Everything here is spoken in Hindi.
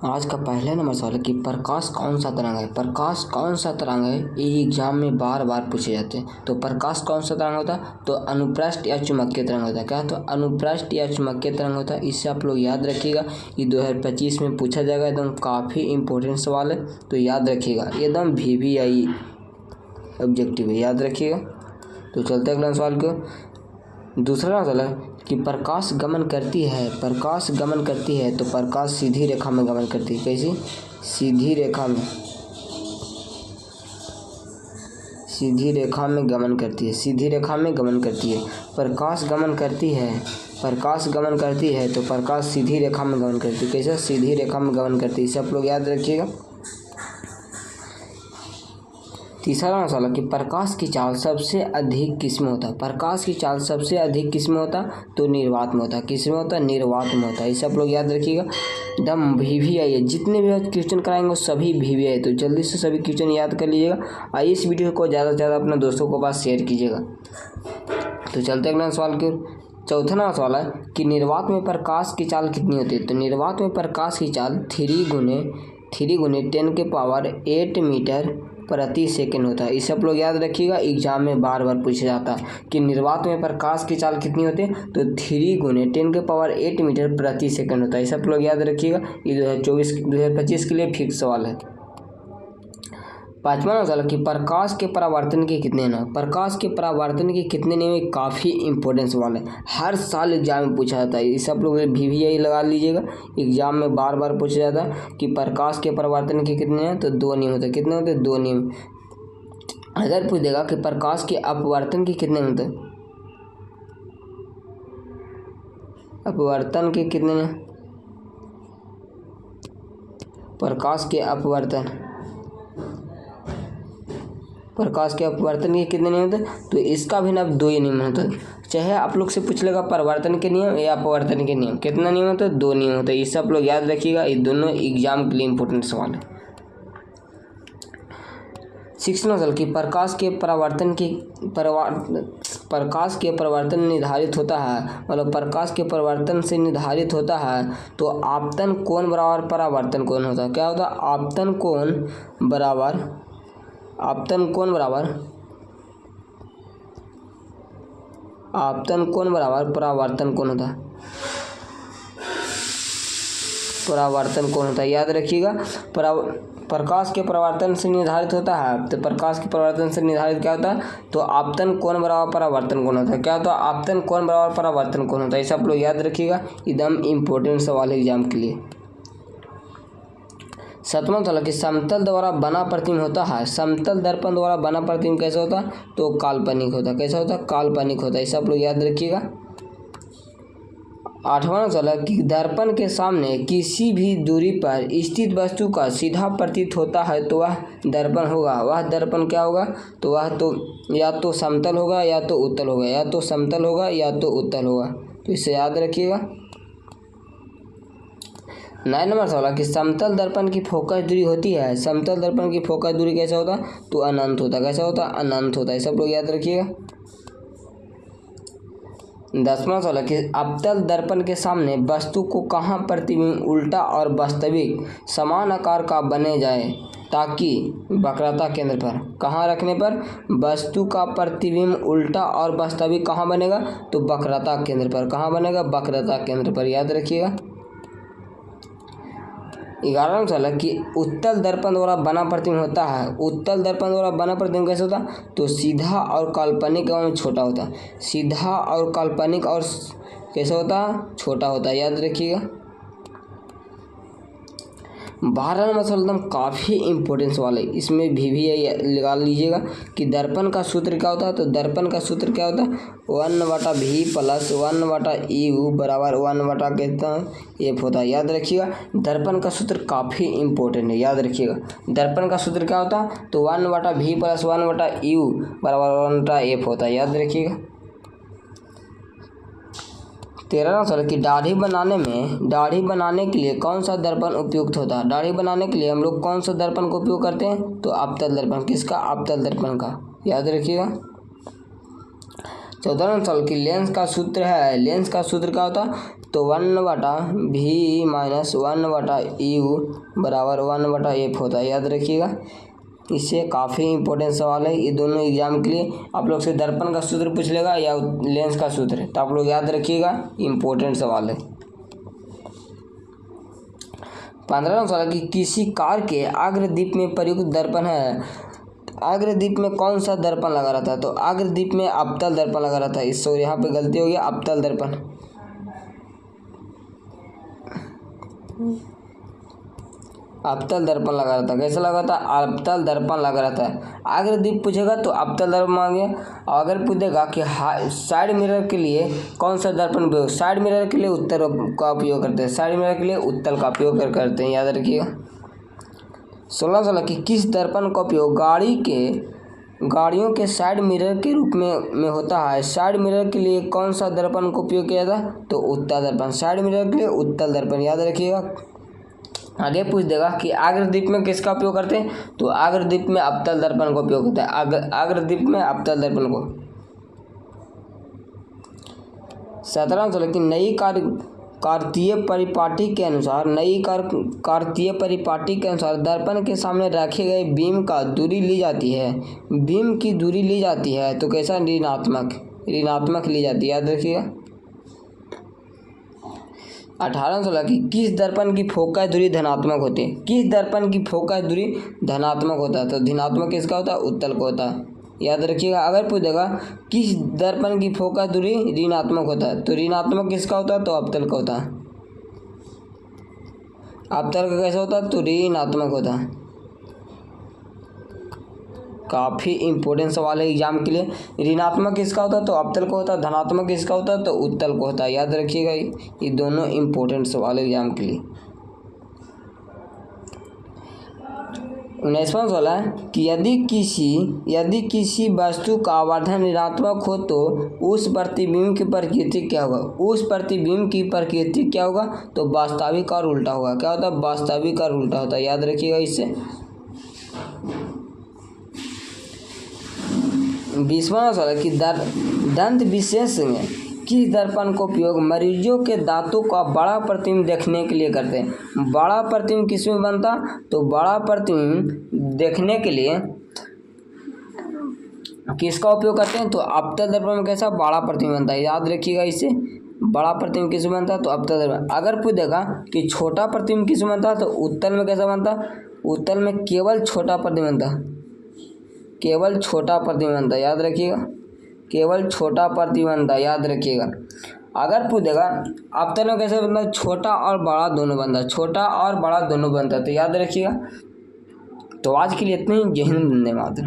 आज का पहला नंबर सवाल है कि प्रकाश कौन सा तरंग है। प्रकाश कौन सा तरंग है, ये एग्जाम में बार बार पूछे जाते हैं। तो प्रकाश कौन सा तरंग होता है, तो अनुप्रस्थ या चुंबकीय तरंग होता है। क्या, तो अनुप्रस्थ या चुंबकीय तरंग होता है। इससे आप लोग याद रखिएगा, ये 2025 में पूछा जाएगा। एकदम काफ़ी इंपॉर्टेंट सवाल है, तो याद रखिएगा, एकदम VVI ऑब्जेक्टिव है, याद रखिएगा। तो चलते हैं अगला सवाल को। दूसरा सवाल है कि प्रकाश गमन करती है। प्रकाश गमन करती है तो प्रकाश सीधी रेखा में गमन करती है। कैसी, सीधी रेखा में, सीधी रेखा में गमन करती है, सीधी रेखा में गमन करती है। प्रकाश गमन करती है, प्रकाश गमन करती है तो प्रकाश सीधी रेखा में गमन करती है। कैसे, सीधी रेखा में गमन करती है। इसे आप लोग याद रखिएगा। तीसरा सवाल कि प्रकाश की चाल सबसे अधिक किस में होता है। प्रकाश की चाल सबसे अधिक किस में होता है, तो निर्वात में होता है। किस में होता है, निर्वात में होता है। इसे आप लोग याद रखिएगा, एकदम VVI है। जितने भी क्वेश्चन कराएंगे वो सभी VVI है। तो जल्दी से सभी क्वेश्चन याद कर लीजिएगा। आइए इस वीडियो को ज़्यादा से ज़्यादा अपने दोस्तों के पास शेयर कीजिएगा। तो चलते अगला सवाल की ओर। चौथा सवाल है कि निर्वात में प्रकाश की चाल कितनी होती है। तो निर्वात में प्रकाश की चाल 3 गुने 10⁸ मीटर प्रति सेकंड होता है। इसे आप लोग याद रखिएगा, एग्जाम में बार बार पूछा जाता है कि निर्वात में प्रकाश की चाल कितनी होती है, तो 3 गुने 10⁸ मीटर प्रति सेकंड होता है। इसे आप लोग याद रखिएगा, ये 2025 के लिए फिक्स सवाल है। पाँचवां सवाल कि प्रकाश के परावर्तन के कितने नियम। प्रकाश के परावर्तन के कितने नियम, काफ़ी इंपॉर्टेंट सवाल है, हर साल एग्जाम में पूछा जाता है। इसे आप लोग VVI लगा लीजिएगा, एग्जाम में बार बार पूछा जाता है कि प्रकाश के परावर्तन के कितने हैं, तो 2 नियम होते हैं। कितने होते हैं, 2 नियम। अगर पूछ देगा कि प्रकाश के अपवर्तन के कितने होते हैं, अपवर्तन के कितने हैं, प्रकाश के अपवर्तन, प्रकाश के अपवर्तन के कितने नियम होते हैं, तो इसका भी ना 2 ही नियम होता है। चाहे आप लोग से पूछ लेगा परावर्तन के नियम या अपवर्तन के नियम, कितना नियम होता है, 2 नियम होता है। इसे आप लोग याद रखिएगा, ये दोनों एग्जाम के लिए इंपॉर्टेंट सवाल है। 6वां सवाल कि प्रकाश के परावर्तन निर्धारित होता है, मतलब प्रकाश के परावर्तन से निर्धारित होता है तो आपतन कोण बराबर परावर्तन कोण होता है। क्या होता है, आपतन कोण बराबर परावर्तन कोण होता है, परावर्तन कोण होता है। याद रखिएगा, प्रकाश के परावर्तन से निर्धारित होता है, तो प्रकाश के परावर्तन से निर्धारित क्या होता है, तो आपतन कोण बराबर परावर्तन कोण होता है। क्या होता है, आपतन कोण बराबर परावर्तन कोण होता है। इसे आप लोग याद रखिएगा, एकदम इम्पोर्टेंट सवाल है एग्जाम के लिए। 7वां सवाल कि समतल द्वारा बना प्रतिबिंब होता है। समतल दर्पण द्वारा बना प्रतिबिंब कैसा होता है, तो काल्पनिक होता है। कैसा होता है, काल्पनिक होता है। इसे आप लोग याद रखिएगा। 8वां सवाल है कि दर्पण के सामने किसी भी दूरी पर स्थित वस्तु का सीधा प्रतीत होता है तो वह दर्पण होगा। वह दर्पण क्या होगा, तो वह तो या तो समतल होगा या तो उत्तल होगा, या तो समतल होगा या तो उत्तल होगा। तो इसे याद रखिएगा। 9 नंबर सवाल कि समतल दर्पण की फोकस दूरी होती है। समतल दर्पण की फोकस दूरी कैसा होता है, तो अनंत होता है। कैसा होता है, अनंत होता है। सब लोग याद रखिएगा। 10वां सवाल कि अवतल दर्पण के सामने वस्तु को कहाँ प्रतिबिंब उल्टा और वास्तविक समान आकार का बने जाए, ताकि वक्रता केंद्र पर, कहाँ रखने पर, वस्तु का प्रतिबिंब उल्टा और वास्तविक कहाँ बनेगा, तो वक्रता केंद्र पर। कहाँ बनेगा, वक्रता केंद्र पर। याद रखिएगा। 11वां सवाल है कि उत्तल दर्पण द्वारा बना प्रतिबिंब होता है। उत्तल दर्पण द्वारा बना प्रतिबिंब कैसे होता है, तो सीधा और काल्पनिक एवं छोटा होता है। सीधा और काल्पनिक और कैसे होता है, छोटा होता है। याद रखिएगा। 12 नंबर सवाल एकदम काफ़ी इंपॉर्टेंट सवाल है, इसमें VVI लगा लीजिएगा कि दर्पण का सूत्र क्या होता है। तो दर्पण का सूत्र क्या होता है, 1/V + 1/EU बराबर 1/ कितना F होता है। याद रखिएगा, दर्पण का सूत्र काफ़ी इंपॉर्टेंट है, याद रखिएगा। दर्पण का सूत्र क्या होता है, तो 1/V + 1/EU बराबर 1/F होता है। याद रखिएगा। 13वां सवाल कि दाढ़ी बनाने के लिए कौन सा दर्पण उपयुक्त होता है। दाढ़ी बनाने के लिए हम लोग कौन सा दर्पण का उपयोग करते हैं, तो अवतल दर्पण। किसका, अवतल दर्पण का। याद रखिएगा। 14वां सवाल कि लेंस का सूत्र है, लेंस का सूत्र क्या होता है? तो 1/v माइनस 1/u बराबर 1/f होता है, याद रखिएगा। इससे काफ़ी इंपॉर्टेंट सवाल है ये दोनों एग्जाम के लिए। आप लोग से दर्पण का सूत्र पूछ लेगा या लेंस का सूत्र, तो आप लोग याद रखिएगा, इंपॉर्टेंट सवाल है। 15वां सवाल कि किसी कार के अग्रदीप में प्रयुक्त दर्पण है, अग्रदीप में कौन सा दर्पण लगा रहता है? तो अग्रदीप में अवतल दर्पण लगा रहता है। इस यहाँ पे गलती हो गई, अवतल दर्पण, अवतल दर्पण लगा रहता है। कैसा लगा था? अवतल दर्पण लगा रहता है। अग्रदीप पूछेगा तो अवतल दर्पण मांगे, और अगर पूछेगा कि साइड मिरर के लिए कौन सा दर्पण उपयोग, साइड मिरर के लिए उत्तल का उपयोग करते हैं, साइड मिरर के लिए उत्तल का उपयोग करते हैं, याद रखिएगा। 16वां सवाल कि किस दर्पण का उपयोग गाड़ियों के साइड मिरर के रूप में होता है? साइड मिरर के लिए कौन सा दर्पण का उपयोग किया जाता है? तो उत्तल दर्पण, साइड मिरर के लिए उत्तल दर्पण, याद रखिएगा। आगे पूछ देगा कि अग्रदीप में किसका उपयोग करते हैं? तो अग्रदीप में अवतल दर्पण का उपयोग होता है, अग्रदीप में अवतल दर्पण को। 17वां सवाल कि नई कार्तीय परिपाटी के अनुसार, नई कार्तीय परिपाटी के अनुसार दर्पण के सामने रखे गए बीम का दूरी ली जाती है, बीम की दूरी ली जाती है तो कैसा? ऋणात्मक ली जाती है, याद रखिएगा। 18वां सवाल कि किस दर्पण की फोकस दूरी धनात्मक होती है? किस दर्पण की फोकस दूरी धनात्मक होता है? तो धनात्मक किसका होता है? उत्तल को होता है, याद रखिएगा। अगर पूछेगा किस दर्पण की फोकस दूरी ऋणात्मक होता है, तो ऋणात्मक किसका होता है? तो अवतल का होता है। अवतल का कैसा होता है? तो ऋणात्मक होता है। काफ़ी इंपॉर्टेंट सवाल है एग्जाम के लिए। ऋणात्मक किसका होता है? तो अवतल को होता है। धनात्मक किसका होता है? तो उत्तल को होता है, याद रखिएगा। ये दोनों इंपॉर्टेंट सवाल है एग्जाम के लिए। 19वां सवाल है कि यदि किसी वस्तु का आवर्धन ऋणात्मक हो तो उस प्रतिबिंब की प्रकृति क्या होगा? उस प्रतिबिंब की प्रकृति क्या होगा? तो वास्तविक और उल्टा होगा। क्या होता है? वास्तविक और उल्टा होता है, याद रखिएगा इससे। 20वां सवाल कि दंत विशेषज्ञ में किस दर्पण का उपयोग मरीजों के दांतों का बड़ा प्रतिबिंब देखने के लिए करते हैं? बड़ा प्रतिबिंब किस में बनता? तो बड़ा प्रतिबिंब देखने के लिए किसका उपयोग करते हैं? तो अवतल दर्पण में कैसा? बड़ा प्रतिबिंब बनता है, याद रखिएगा इससे। बड़ा प्रतिबिंब किस में बनता है? तो अवतल दर्पण। अगर पूछेगा कि छोटा प्रतिबिंब किस में बनता है? तो उत्तल में कैसा बनता? उत्तल में केवल छोटा प्रतिबिंब बनता, केवल छोटा प्रतिबिंब बनता, याद रखिएगा। केवल छोटा प्रतिबिंब, याद रखिएगा। अगर पूछेगा अवतल में कैसे बनता? छोटा और बड़ा दोनों बनता, छोटा और बड़ा दोनों बनता, तो याद रखिएगा। तो आज के लिए इतने ही। जय हिंद, धन्यवाद।